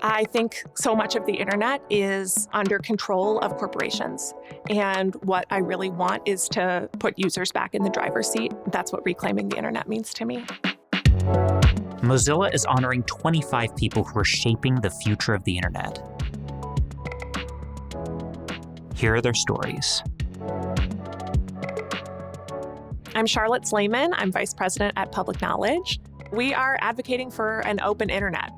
I think so much of the internet is under control of corporations. And what I really want is to put users back in the driver's seat. That's what reclaiming the internet means to me. Mozilla is honoring 25 people who are shaping the future of the internet. Here are their stories. I'm Charlotte Slaiman. I'm Vice President at Public Knowledge. We are advocating for an open internet.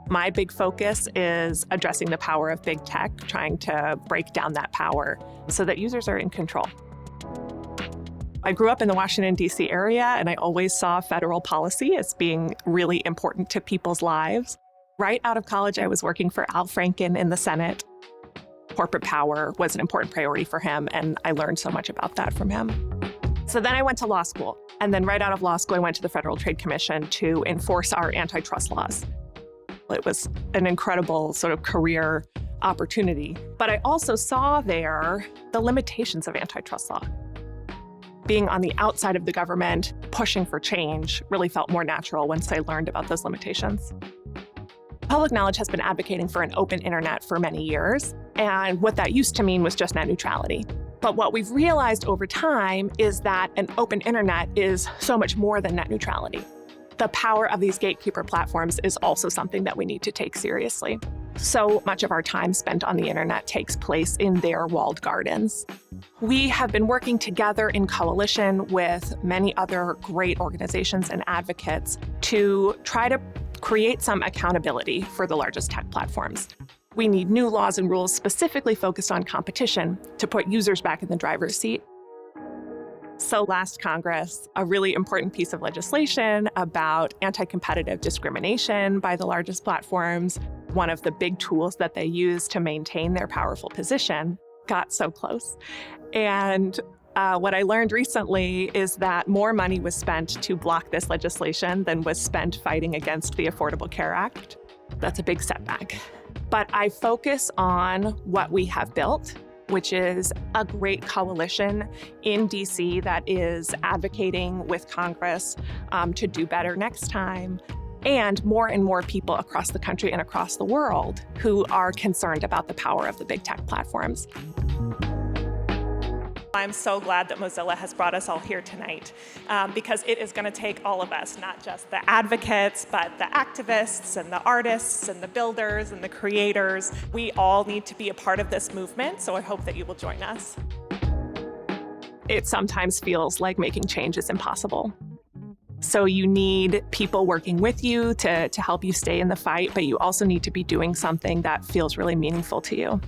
My big focus is addressing the power of big tech, trying to break down that power so that users are in control. I grew up in the Washington, D.C. area, and I always saw federal policy as being really important to people's lives. Right out of college, I was working for Al Franken in the Senate. Corporate power was an important priority for him, and I learned so much about that from him. So then I went to law school, and then right out of law school, I went to the Federal Trade Commission to enforce our antitrust laws. It was an incredible sort of career opportunity. But I also saw there the limitations of antitrust law. Being on the outside of the government, pushing for change really felt more natural once I learned about those limitations. Public Knowledge has been advocating for an open internet for many years, and what that used to mean was just net neutrality. But what we've realized over time is that an open internet is so much more than net neutrality. The power of these gatekeeper platforms is also something that we need to take seriously. So much of our time spent on the internet takes place in their walled gardens. We have been working together in coalition with many other great organizations and advocates to try to create some accountability for the largest tech platforms. We need new laws and rules specifically focused on competition to put users back in the driver's seat. So last Congress, a really important piece of legislation about anti-competitive discrimination by the largest platforms, one of the big tools that they use to maintain their powerful position, got so close. And what I learned recently is that more money was spent to block this legislation than was spent fighting against the Affordable Care Act. That's a big setback. But I focus on what we have built, which is a great coalition in D.C. that is advocating with Congress to do better next time, and more people across the country and across the world who are concerned about the power of the big tech platforms. I'm so glad that Mozilla has brought us all here tonight because it is going to take all of us, not just the advocates, but the activists and the artists and the builders and the creators. We all need to be a part of this movement, so I hope that you will join us. It sometimes feels like making change is impossible. So you need people working with you to help you stay in the fight, but you also need to be doing something that feels really meaningful to you.